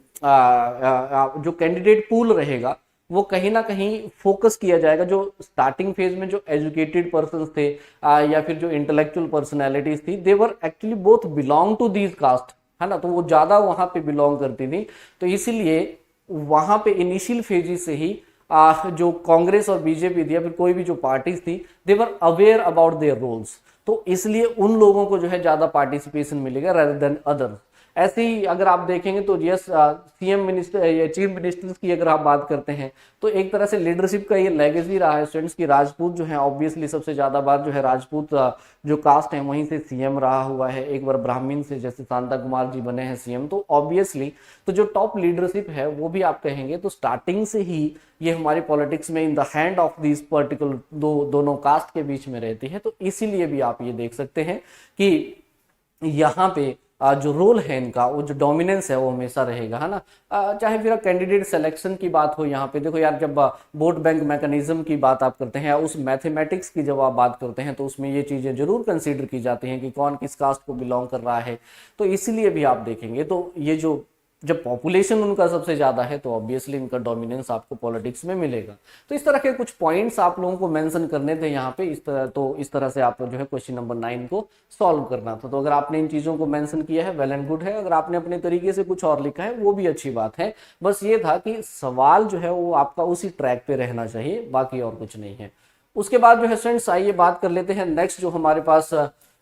कैंडिडेट पूल रहेगा वो कहीं ना कहीं फोकस किया जाएगा। जो स्टार्टिंग फेज में जो एजुकेटेड पर्सन थे या फिर जो इंटेलेक्चुअल पर्सनैलिटीज थी, they were actually both belong to these caste, है ना, तो वो ज्यादा वहां पे बिलोंग करती थी। तो इसीलिए वहां पे इनिशियल फेजेस से ही जो कांग्रेस और बीजेपी थी या फिर कोई भी जो पार्टीज थी, they were aware about their roles, तो इसलिए उन लोगों को जो है ज्यादा पार्टिसिपेशन मिलेगा रेदर देन अदर। ऐसे ही अगर आप देखेंगे तो यस, सीएम मिनिस्टर या चीफ मिनिस्टर्स की अगर आप बात करते हैं तो एक तरह से लीडरशिप का ये लेगेसी रहा है स्टूडेंट्स की। राजपूत जो है ऑब्वियसली सबसे ज्यादा बार जो है राजपूत जो कास्ट है वहीं से सीएम रहा हुआ है, एक बार ब्राह्मण से जैसे शांता कुमार जी बने हैं सीएम, तो ऑब्वियसली तो जो टॉप लीडरशिप है वो भी आप कहेंगे तो स्टार्टिंग से ही ये हमारी पॉलिटिक्स में in the hand of this particular दोनों कास्ट के बीच में रहती है। तो इसीलिए भी आप ये देख सकते हैं कि यहाँ पे जो रोल है इनका, वो जो डोमिनेंस है वो हमेशा रहेगा, है ना। चाहे फिर कैंडिडेट सिलेक्शन की बात हो, यहाँ पे देखो यार, जब वोट बैंक मैकेनिज्म की बात आप करते हैं, उस मैथमेटिक्स की जब आप बात करते हैं तो उसमें ये चीजें जरूर कंसीडर की जाती हैं कि कौन किस कास्ट को बिलोंग कर रहा है। तो इसीलिए भी आप देखेंगे तो ये जो जब पॉपुलेशन उनका सबसे ज्यादा है तो ऑब्वियसली इनका डोमिनेंस आपको पॉलिटिक्स में मिलेगा। तो इस तरह के कुछ पॉइंट्स आप लोगों को मेंशन करने थे यहाँ पे, इस तरह से आप जो है क्वेश्चन नंबर 9 को सॉल्व करना था। तो अगर आपने इन चीजों को मेंशन किया है वेल एंड गुड है, अगर आपने अपने तरीके से कुछ और लिखा है वो भी अच्छी बात है। बस ये था कि सवाल जो है वो आपका उसी ट्रैक पे रहना चाहिए, बाकी और कुछ नहीं है। उसके बाद जो है स्टूडेंट्स आइए बात कर लेते हैं नेक्स्ट जो हमारे पास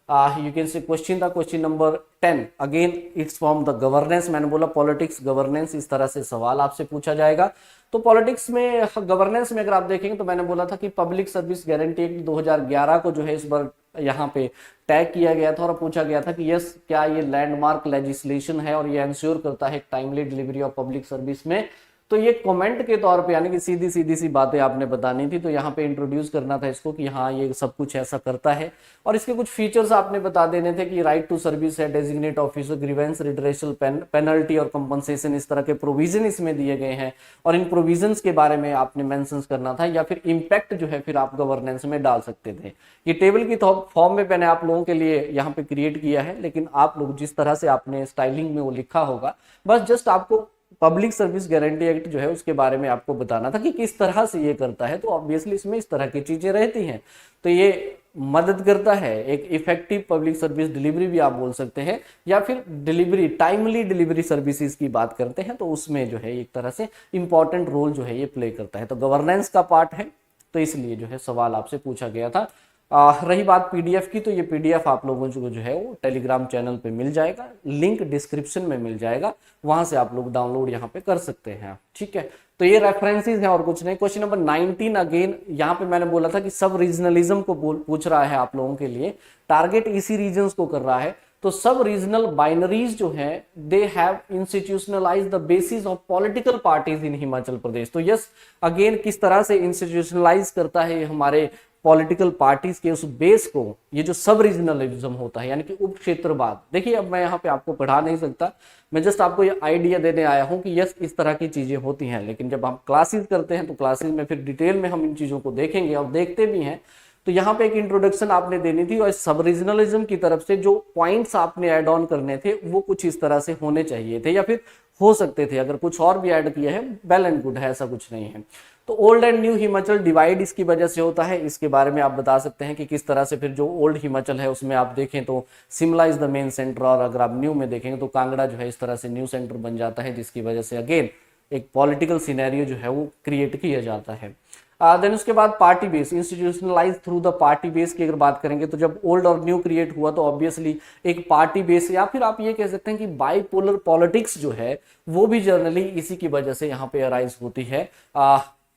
यू कैन से क्वेश्चन था, question number 10। Again it's from the governance, मैंने बोला पॉलिटिक्स गवर्नेंस, इस तरह से सवाल आपसे पूछा जाएगा। तो पॉलिटिक्स में गवर्नेंस में अगर आप देखेंगे तो मैंने बोला था कि पब्लिक सर्विस गारंटी एक्ट 2011 को जो है इस बार यहाँ पे टैग किया गया था और पूछा गया था कि यस क्या ये लैंडमार्क लेजिस्लेशन है और ये इंश्योर करता है timely delivery of public service में। तो ये कमेंट के तौर पे यानी कि सीधी सीधी सी बातें आपने बतानी थी, तो यहाँ पे इंट्रोड्यूस करना था इसको कि हाँ ये सब कुछ ऐसा करता है। और इसके कुछ फीचर्स आपने बता देने थे कि राइट टू सर्विस है, designate officer, grievance redressal, penalty और कंपनसेशन, इस तरह के प्रोविजन इसमें दिए गए हैं और इन प्रोविजंस के बारे में आपने मेंशन करना था, या फिर इम्पैक्ट जो है फिर आप गवर्नेंस में डाल सकते थे। ये टेबल की फॉर्म में मैंने आप लोगों के लिए यहाँ पे क्रिएट किया है, लेकिन आप लोग जिस तरह से आपने स्टाइलिंग में वो लिखा होगा, बस जस्ट आपको पब्लिक सर्विस गारंटी एक्ट जो है उसके बारे में आपको बताना था कि किस तरह से ये करता है। तो ऑब्वियसली इसमें इस तरह की चीजें रहती हैं, तो ये मदद करता है एक इफेक्टिव पब्लिक सर्विस डिलीवरी भी आप बोल सकते हैं, या फिर डिलीवरी टाइमली डिलीवरी सर्विसेज की बात करते हैं तो उसमें जो है एक तरह से इंपॉर्टेंट रोल जो है ये प्ले करता है। तो गवर्नेंस का पार्ट है, तो इसलिए जो है सवाल आपसे पूछा गया था। रही बात पीडीएफ की, तो ये पीडीएफ आप लोगों को जो है वो टेलीग्राम चैनल पे मिल जाएगा, लिंक डिस्क्रिप्शन में मिल जाएगा, वहां से आप लोग डाउनलोड यहाँ पे कर सकते हैं। ठीक है, तो ये रेफरेंसेस हैं और कुछ नहीं। क्वेश्चन नंबर 19 अगेन यहाँ पे मैंने बोला था कि सब रीजनलिज्म को पूछ रहा है आप लोगों के लिए, टारगेट इसी रीजन्स को कर रहा है। तो सब रीजनल बाइनरीज जो है they have institutionalise the basis of political parties in Himachal Pradesh. तो यस अगेन किस तरह से इंस्टीट्यूशनलाइज करता है हमारे पॉलिटिकल पार्टीज के उस बेस को, ये जो सब रीजनलिज्म होता है यानी कि उप क्षेत्रवाद। देखिए अब मैं यहाँ पे आपको पढ़ा नहीं सकता, मैं जस्ट आपको ये आइडिया देने आया हूँ कि यस इस तरह की चीजें होती हैं, लेकिन जब हम क्लासेस करते हैं तो क्लासेस में फिर डिटेल में हम इन चीजों को देखेंगे और देखते भी हैं। तो यहाँ पे एक इंट्रोडक्शन आपने देनी थी और सब रीजनलिज्म की तरफ से जो पॉइंट्स आपने ऐड ऑन करने थे वो कुछ इस तरह से होने चाहिए थे, या फिर हो सकते थे, अगर कुछ और भी ऐड किया है वेल एंड गुड है, ऐसा कुछ नहीं है। तो old and new Himachal divide इसकी वजह से होता है, इसके बारे में आप बता सकते हैं कि किस तरह से फिर जो ओल्ड हिमाचल है उसमें आप देखें तो Shimla is the main centre, और अगर आप न्यू में देखेंगे तो कांगड़ा जो है इस तरह से न्यू सेंटर बन जाता है, जिसकी वजह से अगेन एक पॉलिटिकल सिनेरियो जो है वो क्रिएट किया जाता है। देन उसके बाद party base, institutionalise through the party base की अगर बात करेंगे तो जब ओल्ड और न्यू क्रिएट हुआ तो ऑब्वियसली एक पार्टी बेस, या फिर आप ये कह सकते हैं कि बाइपोलर पॉलिटिक्स जो है वो भी जर्नली इसी की वजह से यहाँ पे अराइज होती है।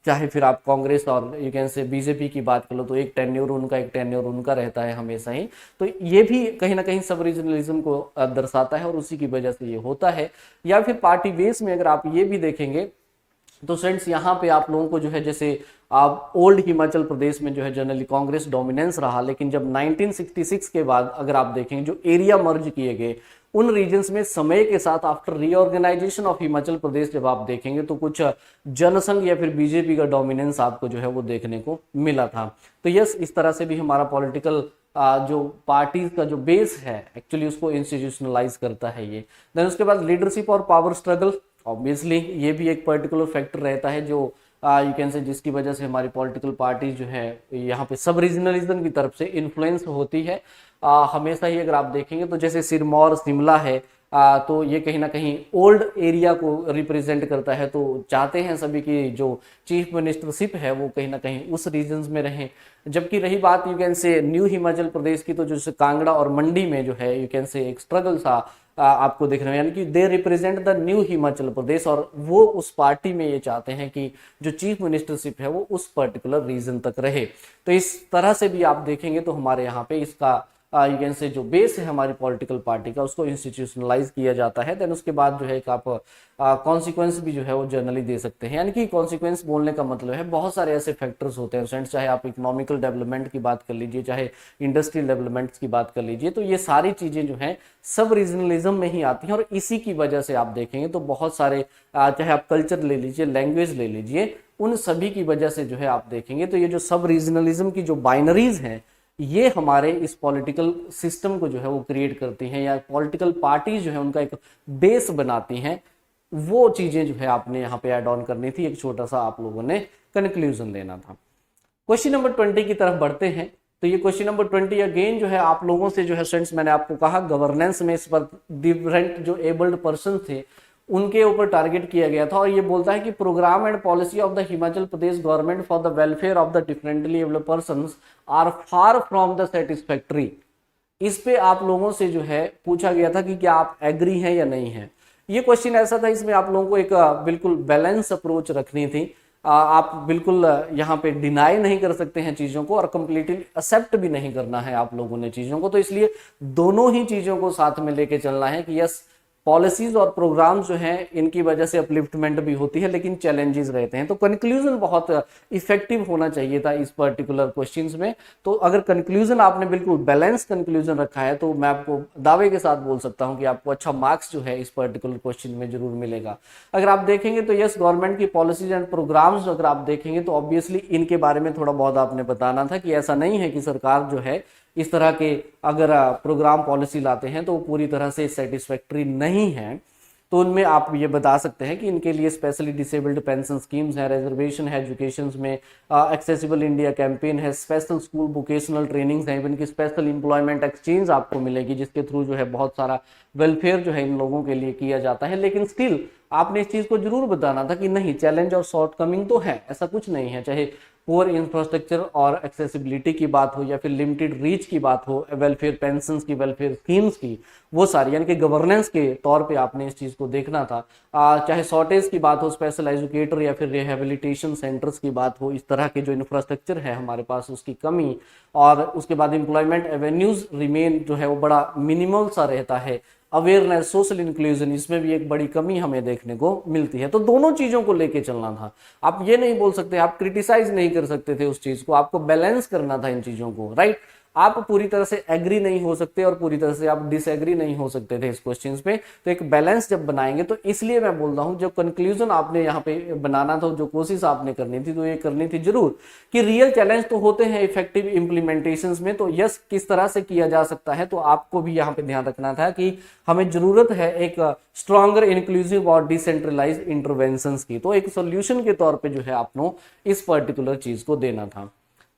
चाहे फिर आप कांग्रेस और यू कैन से बीजेपी की बात कर लो तो एक टेन्योर उनका एक टेन्योर उनका रहता है हमेशा ही, तो ये भी कहीं ना कहीं सब रीजनलिज्म को दर्शाता है और उसी की वजह से ये होता है। या फिर पार्टी बेस में अगर आप ये भी देखेंगे तो फ्रेंड्स यहाँ पे आप लोगों को जो है जैसे आप ओल्ड हिमाचल प्रदेश में जो है जनरली कांग्रेस डोमिनेंस रहा, लेकिन जब 1966 के बाद अगर आप देखेंगे जो एरिया मर्ज किए गए उन रीजन्स में समय के साथ after reorganisation of Himachal Pradesh जब आप देखेंगे तो कुछ जनसंघ या फिर बीजेपी का डोमिनेंस आपको जो है वो देखने को मिला था। तो यस, इस तरह से भी हमारा पॉलिटिकल जो पार्टीज का जो बेस है एक्चुअली उसको इंस्टीट्यूशनलाइज करता है ये। देन उसके बाद लीडरशिप और पावर स्ट्रगल, ऑब्वियसली ये भी एक पर्टिकुलर फैक्टर रहता है जो यू कैन से जिसकी वजह से हमारी पॉलिटिकल पार्टी जो है यहाँ पे सब रीजनलिज्म की तरफ से इन्फ्लुएंस होती है। हमेशा ही अगर आप देखेंगे तो जैसे सिरमौर शिमला है, तो ये कहीं ना कहीं ओल्ड एरिया को रिप्रेजेंट करता है, तो चाहते हैं सभी की जो चीफ मिनिस्टरशिप है वो कहीं ना कहीं उस रीजन्स में रहे। जबकि रही बात you can say new Himachal Pradesh की, तो जैसे कांगड़ा और मंडी में जो है यू कैन से एक स्ट्रगल था आपको देख रहे हैं, यानी कि they represent the new Himachal Pradesh, और वो उस पार्टी में ये चाहते हैं कि जो चीफ मिनिस्टरशिप है वो उस पर्टिकुलर रीजन तक रहे। तो इस तरह से भी आप देखेंगे तो हमारे यहाँ पे इसका यू कैन से जो बेस है हमारी पॉलिटिकल पार्टी का उसको इंस्टीट्यूशनलाइज किया जाता है। देन उसके बाद जो है एक आप कॉन्सिक्वेंस भी जो है वो जनरली दे सकते हैं, यानी कि कॉन्सिक्वेंस बोलने का मतलब है बहुत सारे ऐसे फैक्टर्स होते हैं फ्रेंड्स, चाहे आप इकोनॉमिकल डेवलपमेंट की बात कर लीजिए, चाहे इंडस्ट्रियल डेवलपमेंट की बात कर लीजिए, तो ये सारी चीजें जो हैं सब रीजनलिज्म में ही आती हैं। और इसी की वजह से आप देखेंगे तो बहुत सारे चाहे आप कल्चर ले लीजिए, लैंग्वेज ले लीजिए, उन सभी की वजह से जो है आप देखेंगे तो ये जो सब रीजनलिज्म की जो बाइनरीज हैं ये हमारे इस पॉलिटिकल सिस्टम को जो है वो क्रिएट करती हैं, या पॉलिटिकल पार्टीज जो है उनका एक बेस बनाती हैं। वो चीजें जो है आपने यहाँ पे ऐड ऑन करनी थी, एक छोटा सा आप लोगों ने कंक्लूजन देना था। क्वेश्चन नंबर 20 की तरफ बढ़ते हैं। तो ये क्वेश्चन नंबर 20 अगेन जो है आप लोगों से जो है स्टूडेंट्स, मैंने आपको कहा गवर्नेंस में इस पर डिफरेंट जो एबल्ड पर्सन थे उनके ऊपर टारगेट किया गया था, और ये बोलता है कि programme and policy of the Himachal Pradesh government for the welfare of the differently abled persons are far from the satisfactory. इस पे आप लोगों से जो है पूछा गया था कि क्या आप एग्री हैं या नहीं है। ये क्वेश्चन ऐसा था, इसमें आप लोगों को एक बिल्कुल बैलेंस अप्रोच रखनी थी। आप बिल्कुल यहाँ पे डिनाई नहीं कर सकते हैं चीजों को, और कंप्लीटली एक्सेप्ट भी नहीं करना है आप लोगों ने चीजों को। तो इसलिए दोनों ही चीजों को साथ में लेके चलना है कि यस, पॉलिसीज और प्रोग्राम्स जो हैं इनकी वजह से अपलिफ्टमेंट भी होती है, लेकिन चैलेंजेस रहते हैं। तो कंक्लूजन बहुत इफेक्टिव होना चाहिए था इस पर्टिकुलर क्वेश्चंस में। तो अगर कंक्लूजन आपने बिल्कुल बैलेंस कंक्लूजन रखा है तो मैं आपको दावे के साथ बोल सकता हूं कि आपको अच्छा मार्क्स जो है इस पर्टिकुलर क्वेश्चन में जरूर मिलेगा। अगर आप देखेंगे तो यस, गवर्नमेंट की पॉलिसीज एंड प्रोग्राम्स अगर आप देखेंगे तो ऑब्वियसली इनके बारे में थोड़ा बहुत आपने बताना था कि ऐसा नहीं है कि सरकार जो है इस तरह के अगर प्रोग्राम पॉलिसी लाते हैं तो वो पूरी तरह से सेटिस्फैक्टरी नहीं है। तो उनमें आप ये बता सकते हैं कि इनके लिए स्पेशली डिसेबल्ड पेंशन स्कीम्स है, रिजर्वेशन है एजुकेशन में, एक्सेसिबल इंडिया कैंपेन है, स्पेशल स्कूल वोकेशनल ट्रेनिंग्स है, इवन की स्पेशल एम्प्लॉयमेंट एक्सचेंज आपको मिलेगी जिसके थ्रू जो है बहुत सारा वेलफेयर जो है इन लोगों के लिए किया जाता है। लेकिन स्टिल आपने इस चीज को जरूर बताना था कि नहीं, चैलेंज और शॉर्टकमिंग तो है, ऐसा कुछ नहीं है। चाहे पुअर इंफ्रास्ट्रक्चर और एक्सेसिबिलिटी की बात हो या फिर लिमिटेड रीच की बात हो, वेलफेयर पेंशंस की, वेलफेयर स्कीम्स की, वो सारी यानी कि गवर्नेंस के तौर पे आपने इस चीज को देखना था। चाहे शॉर्टेज की बात हो, स्पेशल एजुकेटर या फिर रिहेबिलिटेशन सेंटर्स की बात हो, इस तरह के जो इंफ्रास्ट्रक्चर है हमारे पास उसकी कमी, और उसके बाद एम्प्लॉयमेंट एवेन्यूज रिमेन जो है वो बड़ा मिनिमल सा रहता है। अवेयरनेस, सोशल इंक्लूजन, इसमें भी एक बड़ी कमी हमें देखने को मिलती है। तो दोनों चीजों को लेके चलना था। आप ये नहीं बोल सकते, आप क्रिटिसाइज नहीं कर सकते थे उस चीज को, आपको बैलेंस करना था इन चीजों को, राइट। आप पूरी तरह से एग्री नहीं हो सकते और पूरी तरह से आप डिसएग्री नहीं हो सकते थे इस क्वेश्चंस पे। तो एक बैलेंस जब बनाएंगे, तो इसलिए मैं बोल रहा हूं जो कंक्लूजन आपने यहाँ पे बनाना था, जो कोशिश आपने करनी थी, तो ये करनी थी जरूर कि रियल चैलेंज तो होते हैं इफेक्टिव इंप्लीमेंटेशन में। तो यस, किस तरह से किया जा सकता है, तो आपको भी यहाँ पे ध्यान रखना था कि हमें जरूरत है एक स्ट्रॉन्गर, इंक्लूसिव और डिसेंट्रलाइज इंटरवेंशंस की। तो एक सोल्यूशन के तौर पे जो है आपको इस पर्टिकुलर चीज को देना था।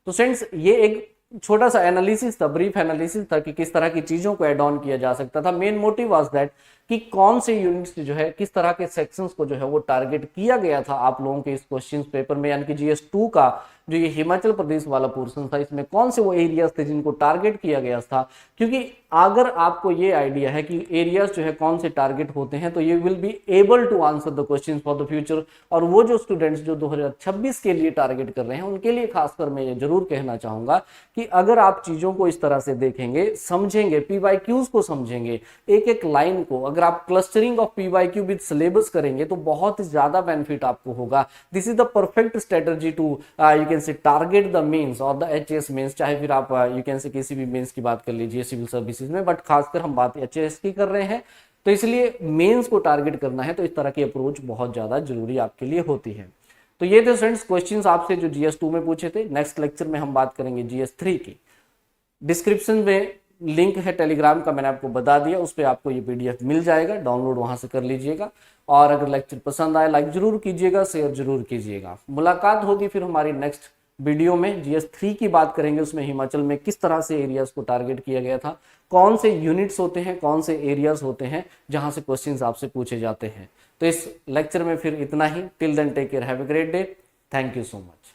तो फ्रेंड्स, ये एक छोटा सा एनालिसिस था, ब्रीफ एनालिसिस था कि किस तरह की चीजों को एड ऑन किया जा सकता था। मेन मोटिव वाज दैट कि कौन से यूनिट्स जो है, किस तरह के सेक्शंस को जो है वो टारगेट किया गया था आप लोगों के इस क्वेश्चंस पेपर में, यानी कि जीएस 2 का जो ये हिमाचल प्रदेश वाला पोर्शन था, इसमें कौन से वो एरियाज थे जिनको टारगेट किया गया था। क्योंकि अगर आपको ये आइडिया है कि एरियाज जो है कौन से टारगेट होते हैं, तो ये will be able to answer the question for the future. और वो जो स्टूडेंट्स जो 2026 के लिए टारगेट कर रहे हैं, उनके लिए खासकर मैं ये जरूर कहना चाहूंगा कि अगर आप चीजों को इस तरह से देखेंगे, समझेंगे, पीवाईक्यूज को समझेंगे, एक एक लाइन को अगर अगर आप clustering of PYQ with syllabus करेंगे तो बहुत ज्यादा बेनिफिट आपको होगा। This is the perfect strategy to you can say target the mains और द एचएएस मेंस, चाहे फिर आप यू कैन से किसी भी मेंस की बात कर लीजिए सिविल सर्विसेज में, बट खासकर हम बात एचएएस की कर रहे हैं, तो इसलिए मेंस को टारगेट करना है तो इस तरह की अप्रोच बहुत ज्यादा जरूरी आपके लिए होती है। तो ये थे फ्रेंड्स क्वेश्चंस आपसे जो जीएस 2 में पूछे थे। नेक्स्ट लेक्चर में हम बात करेंगे जीएस 3 की। डिस्क्रिप्शन में लिंक है टेलीग्राम का, मैंने आपको बता दिया, उस पर आपको ये पीडीएफ मिल जाएगा, डाउनलोड वहां से कर लीजिएगा। और अगर लेक्चर पसंद आए लाइक जरूर कीजिएगा, शेयर जरूर कीजिएगा। मुलाकात होगी फिर हमारी नेक्स्ट वीडियो में। जीएस 3 की बात करेंगे, उसमें हिमाचल में किस तरह से एरियाज को टारगेट किया गया था, कौन से यूनिट्स होते हैं, कौन से एरियाज होते हैं जहां से क्वेश्चंस आपसे पूछे जाते हैं। तो इस लेक्चर में फिर इतना ही। Till then take care, have a great day, thank you so much.